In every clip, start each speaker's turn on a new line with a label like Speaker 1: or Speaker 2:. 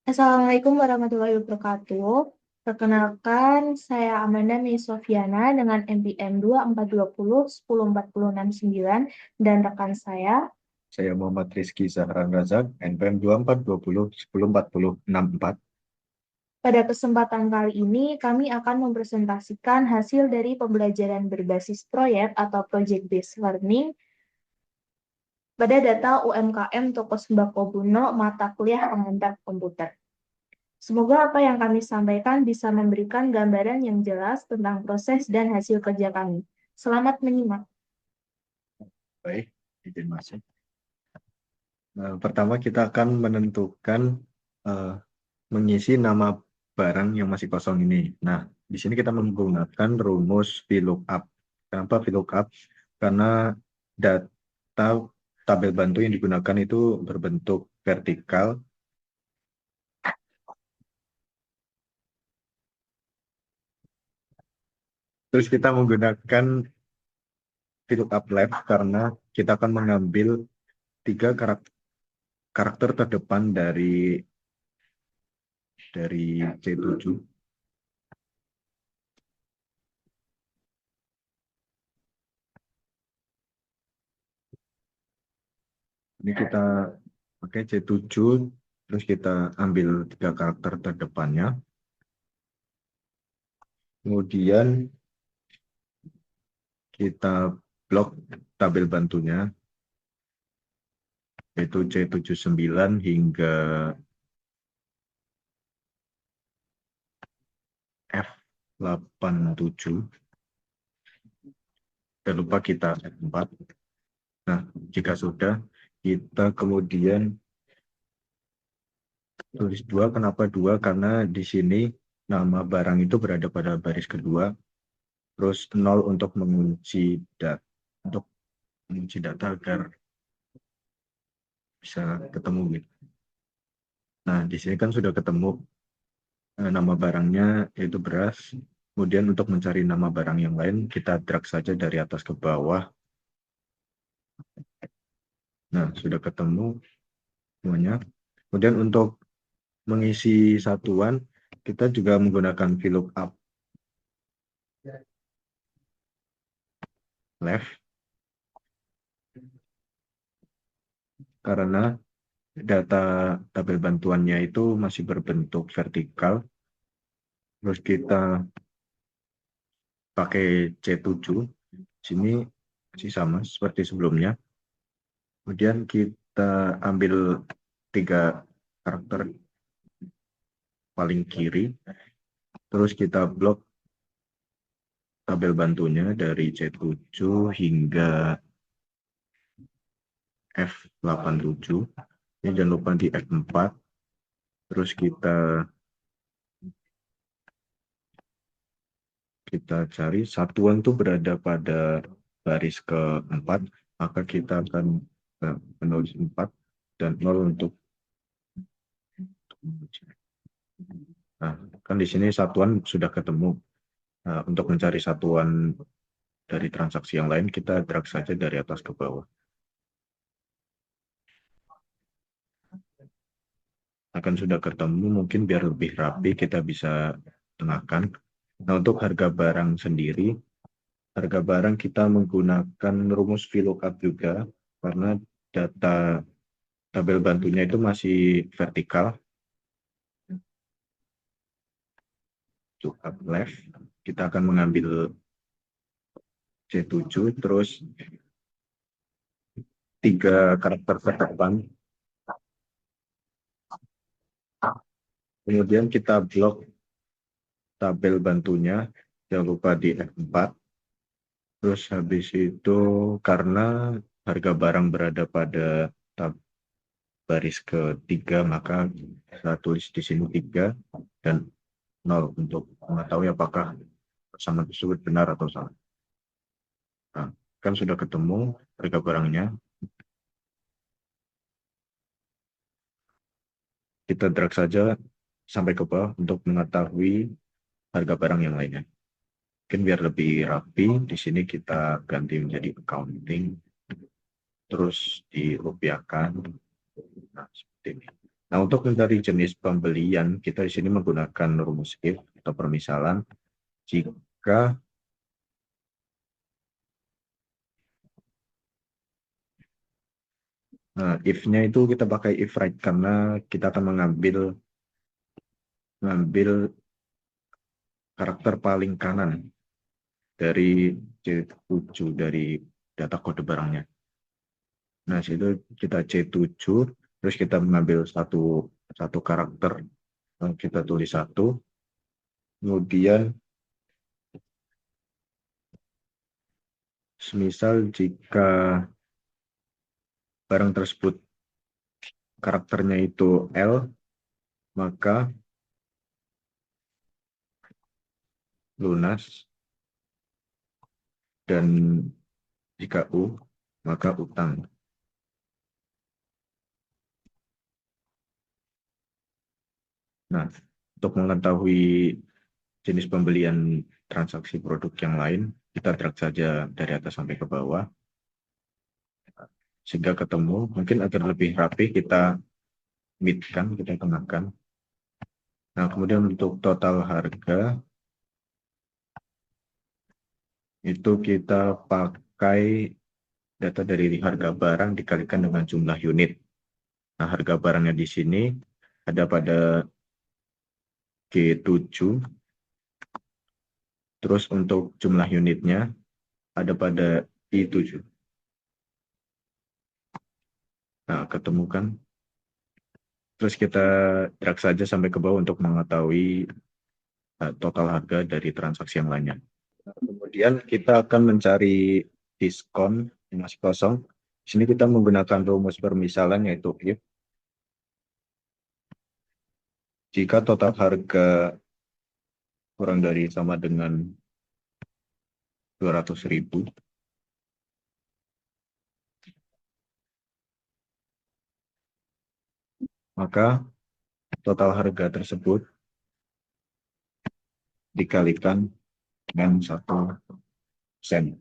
Speaker 1: Assalamualaikum warahmatullahi wabarakatuh. Perkenalkan, saya Amanda Mei Sofiana dengan NPM 2420 104069 dan rekan saya.
Speaker 2: Saya Muhammad Rizky Zahran Razak, NPM 2420 104064.
Speaker 1: Pada kesempatan kali ini, kami akan mempresentasikan hasil dari pembelajaran berbasis proyek atau Project Based Learning pada data UMKM Toko Sembako Buno mata kuliah pengantar komputer. Semoga apa yang kami sampaikan bisa memberikan gambaran yang jelas tentang proses dan hasil kerja kami. Selamat menyimak.
Speaker 2: Baik, izin masuk. Pertama kita akan menentukan eh, mengisi nama barang yang masih kosong ini. Nah, di sini kita menggunakan rumus VLOOKUP. Kenapa VLOOKUP? Karena data tabel bantu yang digunakan itu berbentuk vertikal. Terus kita menggunakan VLOOKUP left karena kita akan mengambil tiga karakter terdepan dari C7. Ini kita pakai C7, terus kita ambil tiga karakter terdepannya. Kemudian kita blok tabel bantunya, yaitu C79 hingga F87. Dan lupa kita F4. Nah, jika sudah, kita kemudian tulis 2. Kenapa 2? Karena di sini nama barang itu berada pada baris kedua, terus 0 untuk mengunci data agar bisa ketemu gitu. Nah, di sini kan sudah ketemu nama barangnya yaitu beras. Kemudian untuk mencari nama barang yang lain, kita drag saja dari atas ke bawah. Nah, sudah ketemu semuanya. Kemudian untuk mengisi satuan, kita juga menggunakan VLOOKUP left karena data tabel bantuannya itu masih berbentuk vertikal. Terus kita pakai C7. Sini masih sama seperti sebelumnya. Kemudian kita ambil tiga karakter paling kiri, terus kita blok tabel bantunya dari C7 hingga F87. Ini jangan lupa di F4. Terus kita cari satuan tuh berada pada baris keempat, maka kita akan menulis 4 dan 0 untuk. Nah, kan di sini satuan sudah ketemu. Nah, untuk mencari satuan dari transaksi yang lain, kita drag saja dari atas ke bawah. Akan sudah ketemu, mungkin biar lebih rapi kita bisa tengahkan. Nah, untuk harga barang sendiri, harga barang kita menggunakan rumus VLOOKUP juga, karena data tabel bantunya itu masih vertikal. To up left, kita akan mengambil C7, terus tiga karakter terdepan. Kemudian kita blok tabel bantunya, jangan lupa di F4. Terus habis itu karena harga barang berada pada baris ketiga, maka saya tulis di sini 3 dan 0 untuk mengetahui apakah persamaan tersebut benar atau salah. Nah, kan sudah ketemu harga barangnya. Kita drag saja sampai ke bawah untuk mengetahui harga barang yang lainnya. Mungkin biar lebih rapi, di sini kita ganti menjadi accounting, terus dirupiahkan. Nah, seperti ini. Nah, untuk mencari jenis pembelian, kita di sini menggunakan rumus if atau permisalan. Jika if-nya itu kita pakai if right karena kita akan mengambil karakter paling kanan dari C7 dari data kode barangnya. Nah, situ kita C7, terus kita mengambil satu karakter, kita tulis satu, kemudian semisal jika barang tersebut karakternya itu L, maka lunas, dan jika U, maka utang. Nah, untuk mengetahui jenis pembelian transaksi produk yang lain, kita drag saja dari atas sampai ke bawah, sehingga ketemu. Mungkin agar lebih rapi, kita midkan, kita tengahkan. Nah, kemudian untuk total harga, itu kita pakai data dari harga barang dikalikan dengan jumlah unit. Nah, harga barangnya di sini ada pada G7, terus untuk jumlah unitnya ada pada I7. Nah, ketemu kan? Terus kita drag saja sampai ke bawah untuk mengetahui total harga dari transaksi yang lainnya. Nah, kemudian kita akan mencari diskon yang masih kosong. Di sini kita menggunakan rumus permisalan yaitu if jika total harga kurang dari sama dengan 200.000, maka total harga tersebut dikalikan dengan 1 sen.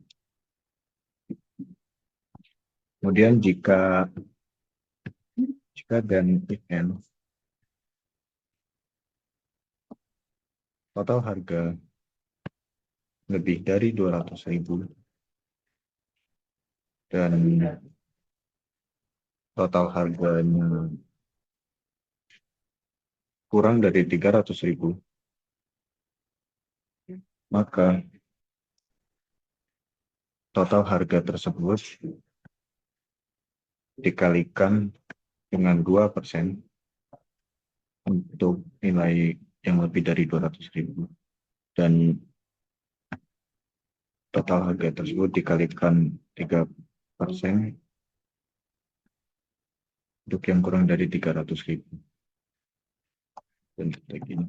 Speaker 2: Kemudian jika dan if n total harga lebih dari 200.000 dan total harganya kurang dari 300.000, maka total harga tersebut dikalikan dengan 2% untuk nilai yang lebih dari 200.000, dan total harga tersebut dikalikan 3% untuk yang kurang dari 300.000. Dan ini.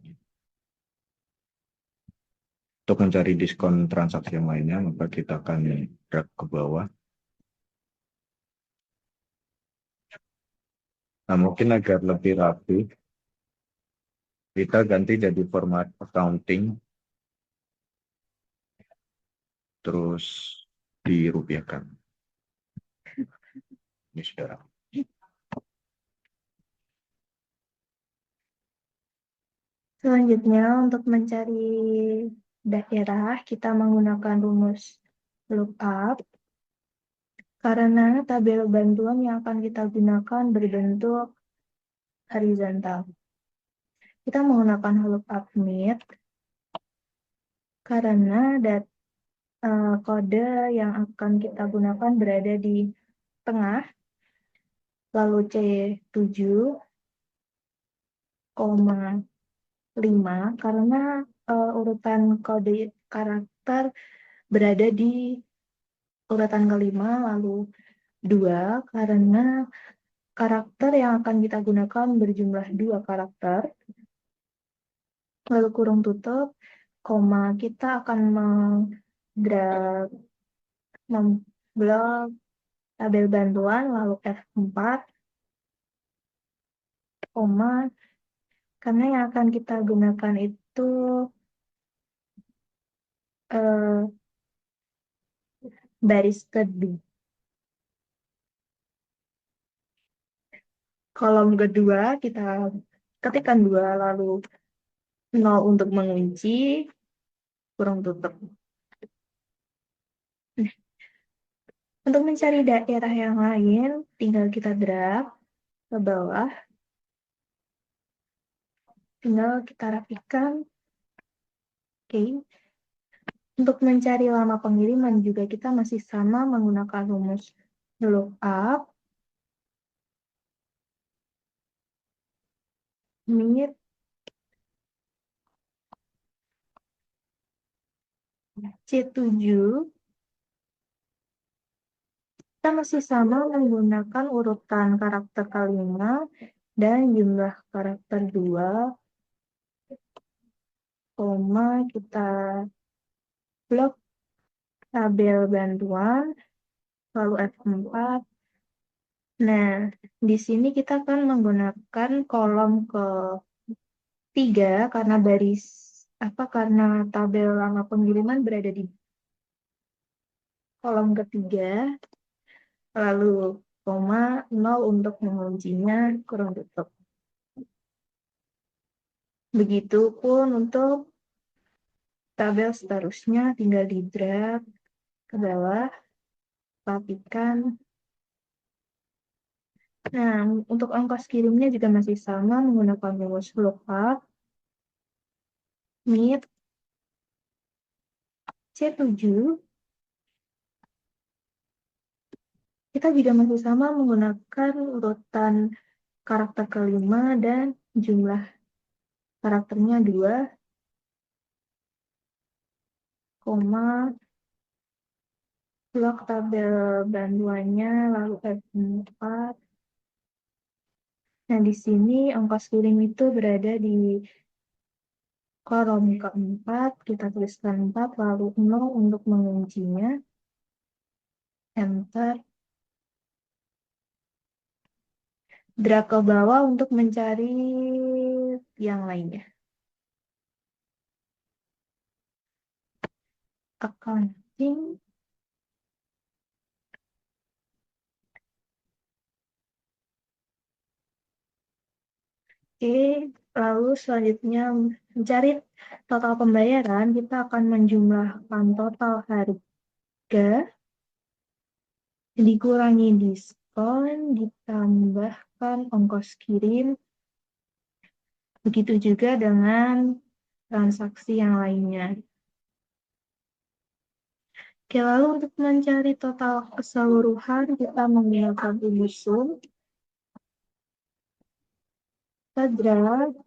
Speaker 2: Untuk mencari diskon transaksi yang lainnya, maka kita akan drag ke bawah. Nah, mungkin agar lebih rapi, kita ganti jadi format accounting, terus dirupiahkan. Ini saudara.
Speaker 1: Selanjutnya, untuk mencari daerah, kita menggunakan rumus lookup. Karena tabel bantuan yang akan kita gunakan berbentuk horizontal. Kita menggunakan lookup mid karena kode yang akan kita gunakan berada di tengah, lalu C7,5 karena urutan kode karakter berada di urutan kelima, lalu 2 karena karakter yang akan kita gunakan berjumlah 2 karakter, lalu kurung tutup, koma, kita akan memblok tabel bantuan, lalu F4, koma, karena yang akan kita gunakan itu baris kedua. Kolom kedua kita ketikkan 2, lalu 0 untuk mengunci, kurung tutup. Nah, untuk mencari daerah yang lain, tinggal kita drag ke bawah. Tinggal kita rapikan. Oke. Untuk mencari lama pengiriman juga kita masih sama menggunakan rumus lookup, mit, C7. Kita masih sama menggunakan urutan karakter kelima dan jumlah karakter 2, koma kita blok tabel bantuan, lalu F4. Nah, di sini kita akan menggunakan kolom ketiga karena karena tabel lama pengiriman berada di kolom ketiga, lalu koma 0 untuk menguncinya, kurung tutup. Begitupun untuk tabel seterusnya, tinggal di drag ke bawah, rapikan. Nah, untuk ongkos kirimnya juga masih sama menggunakan rumus lookup, mit, C7. Kita juga masih sama menggunakan urutan karakter kelima dan jumlah karakternya 2, koma blok tabel bantuannya, lalu F4. Nah, di sini ongkos kirim itu berada di kolom keempat, kita tuliskan 4, lalu 0 untuk menguncinya, enter. Drag ke bawah untuk mencari yang lainnya. Accounting. Oke, lalu selanjutnya mencari total pembayaran, kita akan menjumlahkan total harga, dikurangi diskon, ditambahkan ongkos kirim, begitu juga dengan transaksi yang lainnya. Oke, lalu untuk mencari total keseluruhan, kita menggunakan rumus sum. Kita drag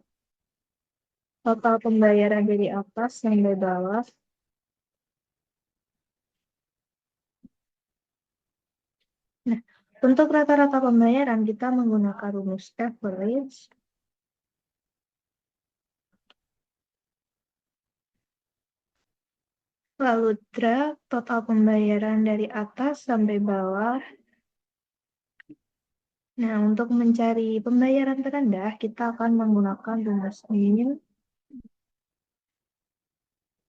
Speaker 1: total pembayaran dari atas sampai bawah. Nah, untuk rata-rata pembayaran kita menggunakan rumus average. Lalu drag total pembayaran dari atas sampai bawah. Nah, untuk mencari pembayaran terendah, kita akan menggunakan rumus min.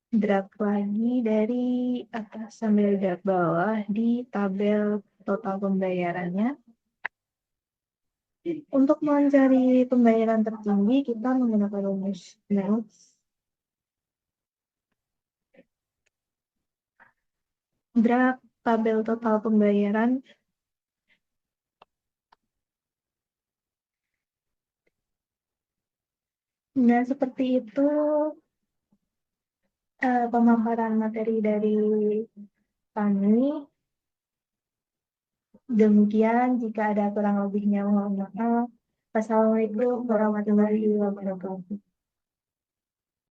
Speaker 1: Drag lagi dari atas sampai bawah di tabel total pembayarannya. Untuk mencari pembayaran tertinggi, kita menggunakan rumus max. Drag tabel total pembayaran. Nah, seperti itu pemaparan materi dari kami. Demikian, jika ada kurang lebihnya mohon maaf. Wassalamualaikum warahmatullahi wabarakatuh.